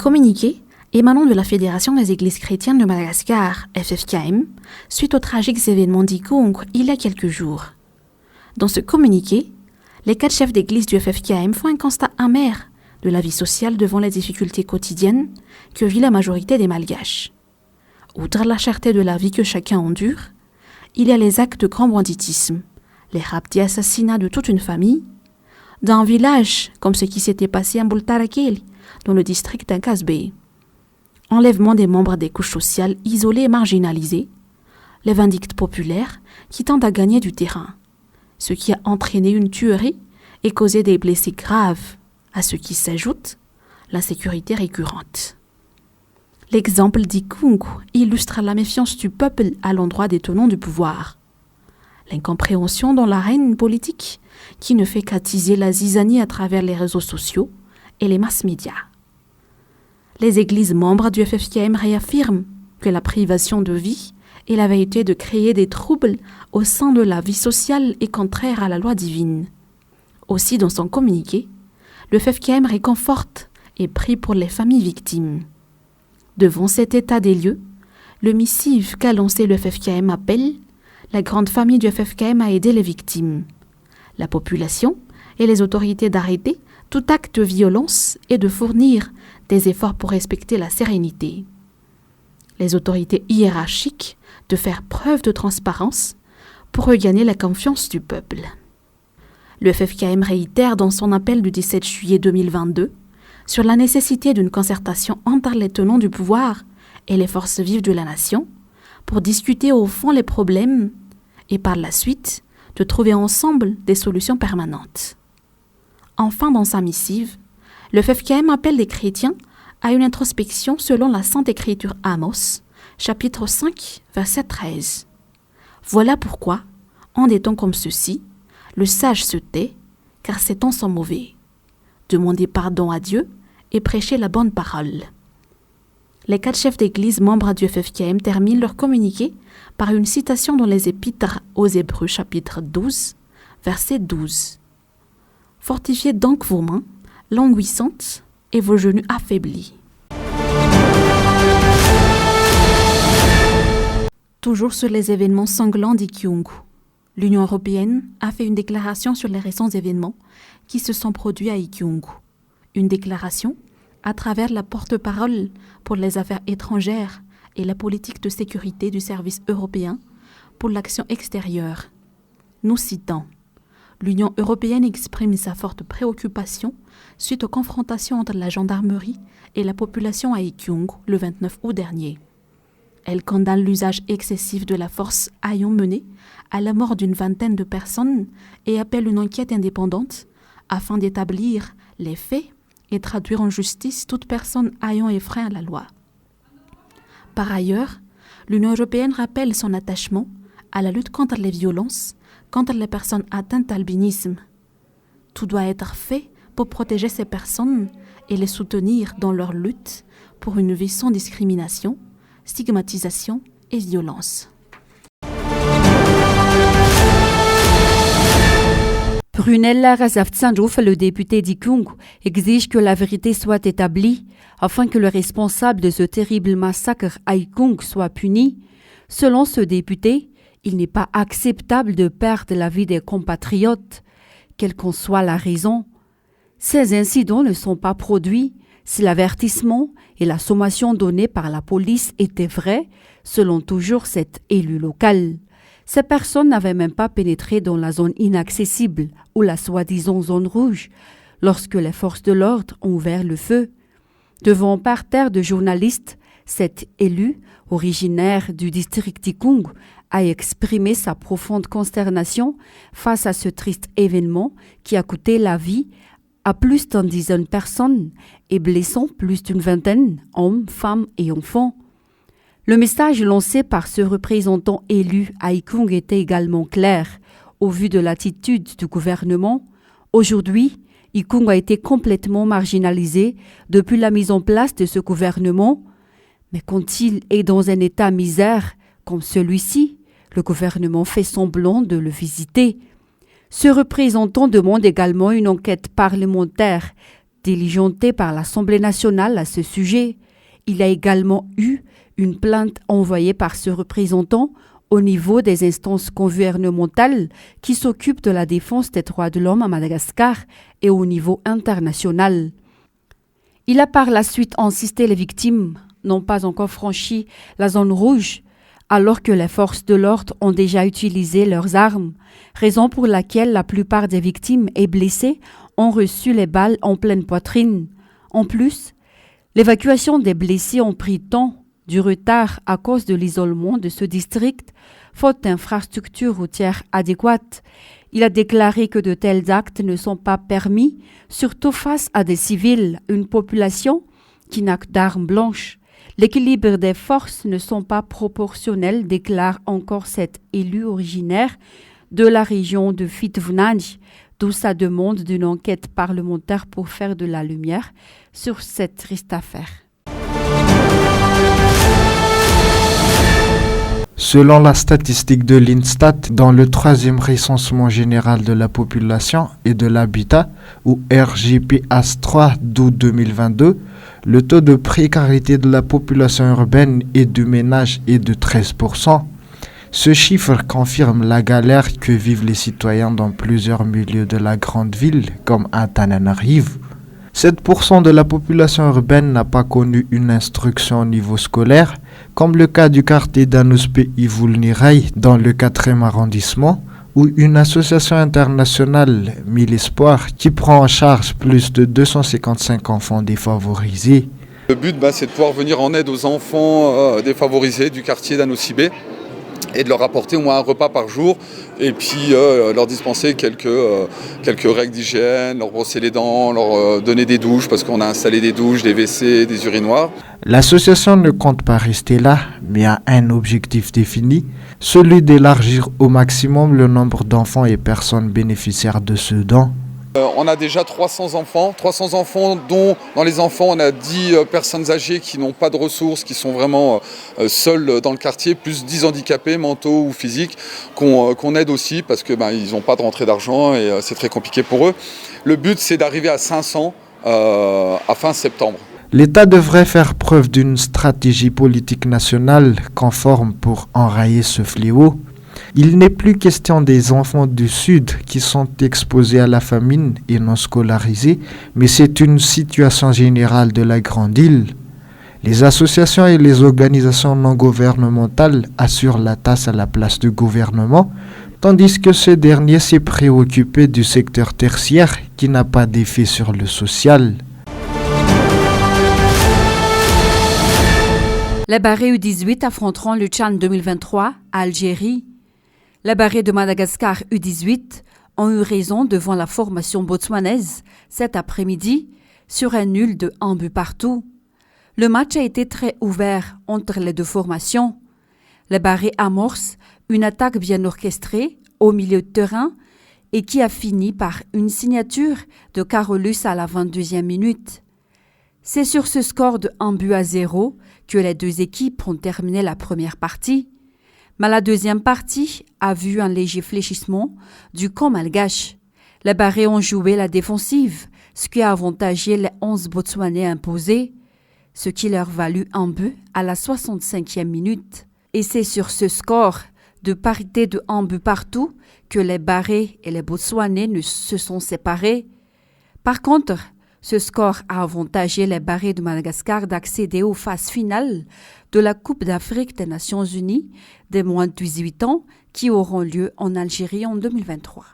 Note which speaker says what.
Speaker 1: communiqué émanant de la Fédération des Églises chrétiennes de Madagascar, FFKM, suite aux tragiques événements d'Ikung il y a quelques jours. Dans ce communiqué, les 4 chefs d'église du FFKM font un constat amer de la vie sociale devant les difficultés quotidiennes que vit la majorité des Malgaches. Outre la cherté de la vie que chacun endure, il y a les actes de grand banditisme, les rapts et assassinats de toute une famille, d'un village comme ce qui s'était passé à Mbultarakeli, dans le district d'Ankasbé. Enlèvement des membres des couches sociales isolées et marginalisées, les vindictes populaires qui tentent à gagner du terrain, ce qui a entraîné une tuerie et causé des blessés graves, à ce qui s'ajoute l'insécurité récurrente. L'exemple d'Ikung illustre la méfiance du peuple à l'endroit des tenants du pouvoir, l'incompréhension dans l'arène politique qui ne fait qu'attiser la zizanie à travers les réseaux sociaux et les masses médias. Les églises membres du FFKM réaffirment que la privation de vie et la vérité de créer des troubles au sein de la vie sociale est contraire à la loi divine. Aussi, dans son communiqué, le FFKM réconforte et prie pour les familles victimes. Devant cet état des lieux, le missive qu'a lancé le FFKM appelle la grande famille du FFKM à aider les victimes, la population et les autorités d'arrêter tout acte de violence et de fournir des efforts pour respecter la sérénité. Les autorités hiérarchiques de faire preuve de transparence pour regagner la confiance du peuple. Le FFKM réitère dans son appel du 17 juillet 2022 sur la nécessité d'une concertation entre les tenants du pouvoir et les forces vives de la nation pour discuter au fond les problèmes et par la suite de trouver ensemble des solutions permanentes. Enfin, dans sa missive, le FFKM appelle les chrétiens à une introspection selon la Sainte Écriture Amos, chapitre 5, verset 13. Voilà pourquoi, en des temps comme ceux-ci, le sage se tait, car ces temps sont mauvais. Demandez pardon à Dieu et prêchez la bonne parole. Les 4 chefs d'église membres du FFKM terminent leur communiqué par une citation dans les Épîtres aux Hébreux, chapitre 12, verset 12. Fortifiez donc vos mains, languissantes, et vos genoux affaiblis. Toujours sur les événements sanglants d'Ikiungu, l'Union européenne a fait une déclaration sur les récents événements qui se sont produits à Ikiungu. Une déclaration à travers la porte-parole pour les affaires étrangères et la politique de sécurité du service européen pour l'action extérieure. Nous citons: l'Union européenne exprime sa forte préoccupation suite aux confrontations entre la gendarmerie et la population à Ikiungu le 29 août dernier. Elle condamne l'usage excessif de la force ayant mené à la mort d'une vingtaine de personnes et appelle une enquête indépendante afin d'établir les faits et traduire en justice toute personne ayant enfreint la loi. Par ailleurs, l'Union européenne rappelle son attachement à la lutte contre les violences contre les personnes atteintes d'albinisme. Tout doit être fait pour protéger ces personnes et les soutenir dans leur lutte pour une vie sans discrimination, stigmatisation et violence.
Speaker 2: Brunella Razavtsandjouf, le député d'Ikiungu, exige que la vérité soit établie afin que le responsable de ce terrible massacre à Ikiungu soit puni. Selon ce député, il n'est pas acceptable de perdre la vie des compatriotes, quelle qu'en soit la raison. Ces incidents ne sont pas produits si l'avertissement et la sommation donnée par la police étaient vrais, selon toujours cet élu local. Ces personnes n'avaient même pas pénétré dans la zone inaccessible ou la soi-disant zone rouge lorsque les forces de l'ordre ont ouvert le feu. Devant un parterre de journalistes, cet élu, originaire du district d'Ikiungu, a exprimé sa profonde consternation face à ce triste événement qui a coûté la vie à plus d'une dizaine de personnes et blessant plus d'une vingtaine, hommes, femmes et enfants. Le message lancé par ce représentant élu à Ikiungu était également clair. Au vu de l'attitude du gouvernement, aujourd'hui, Ikiungu a été complètement marginalisé depuis la mise en place de ce gouvernement. Mais quand il est dans un état misère comme celui-ci, le gouvernement fait semblant de le visiter. Ce représentant demande également une enquête parlementaire Diligenté par l'Assemblée nationale à ce sujet, il y a également eu une plainte envoyée par ce représentant au niveau des instances gouvernementales qui s'occupent de la défense des droits de l'homme à Madagascar et au niveau international. Il a par la suite insisté les victimes n'ont pas encore franchi la zone rouge alors que les forces de l'ordre ont déjà utilisé leurs armes, raison pour laquelle la plupart des victimes et blessés ont reçu les balles en pleine poitrine. En plus, l'évacuation des blessés ont pris du retard à cause de l'isolement de ce district, faute d'infrastructures routières adéquates. Il a déclaré que de tels actes ne sont pas permis, surtout face à des civils, une population qui n'a que d'armes blanches. L'équilibre des forces ne sont pas proportionnels, déclare encore cet élu originaire de la région de Fitvnanj, d'où sa demande d'une enquête parlementaire pour faire de la lumière sur cette triste affaire.
Speaker 3: Selon la statistique de l'Instat, dans le 3e recensement général de la population et de l'habitat, ou RGPAS3 d'août 2022, le taux de précarité de la population urbaine et du ménage est de 13%. Ce chiffre confirme la galère que vivent les citoyens dans plusieurs milieux de la grande ville, comme Antananarivo. 7% de la population urbaine n'a pas connu une instruction au niveau scolaire, comme le cas du quartier d'Anuspe Ivulnirai dans le 4e arrondissement, ou une association internationale, Mille Espoirs, qui prend en charge plus de 255 enfants défavorisés.
Speaker 4: Le but, c'est de pouvoir venir en aide aux enfants défavorisés du quartier d'Anuspe et de leur apporter au moins un repas par jour et puis leur dispenser quelques règles d'hygiène, leur brosser les dents, leur donner des douches parce qu'on a installé des douches, des WC, des urinoirs.
Speaker 3: L'association ne compte pas rester là, mais a un objectif défini, celui d'élargir au maximum le nombre d'enfants et personnes bénéficiaires de ce don.
Speaker 4: On a déjà 300 enfants dont dans les enfants on a 10 personnes âgées qui n'ont pas de ressources, qui sont vraiment seules dans le quartier, plus 10 handicapés mentaux ou physiques qu'on aide aussi parce que ils n'ont pas de rentrée d'argent et c'est très compliqué pour eux. Le but c'est d'arriver à 500 à fin septembre.
Speaker 3: L'État devrait faire preuve d'une stratégie politique nationale conforme pour enrayer ce fléau. Il n'est plus question des enfants du Sud qui sont exposés à la famine et non scolarisés, mais c'est une situation générale de la grande île. Les associations et les organisations non gouvernementales assurent la tâche à la place du gouvernement, tandis que ce dernier s'est préoccupé du secteur tertiaire qui n'a pas d'effet sur le social.
Speaker 2: Les Barrés U18 affronteront le Tchad 2023 à Algérie. Les Barrés de Madagascar U18 ont eu raison devant la formation botswanaise cet après-midi sur un nul de 1 but partout. Le match a été très ouvert entre les deux formations. Les Barrés amorcent une attaque bien orchestrée au milieu de terrain et qui a fini par une signature de Carolus à la 22e minute. C'est sur ce score de 1-0 que les deux équipes ont terminé la première partie. Mais la deuxième partie a vu un léger fléchissement du camp malgache. Les Barrés ont joué la défensive, ce qui a avantagé les 11 Botswanais imposés, ce qui leur valut un but à la 65e minute. Et c'est sur ce score de parité de 1 but partout que les Barrés et les Botswanais se sont séparés. Par contre, ce score a avantagé les Barrés de Madagascar d'accéder aux phases finales de la Coupe d'Afrique des Nations Unies des moins de 18 ans qui auront lieu en Algérie en 2023.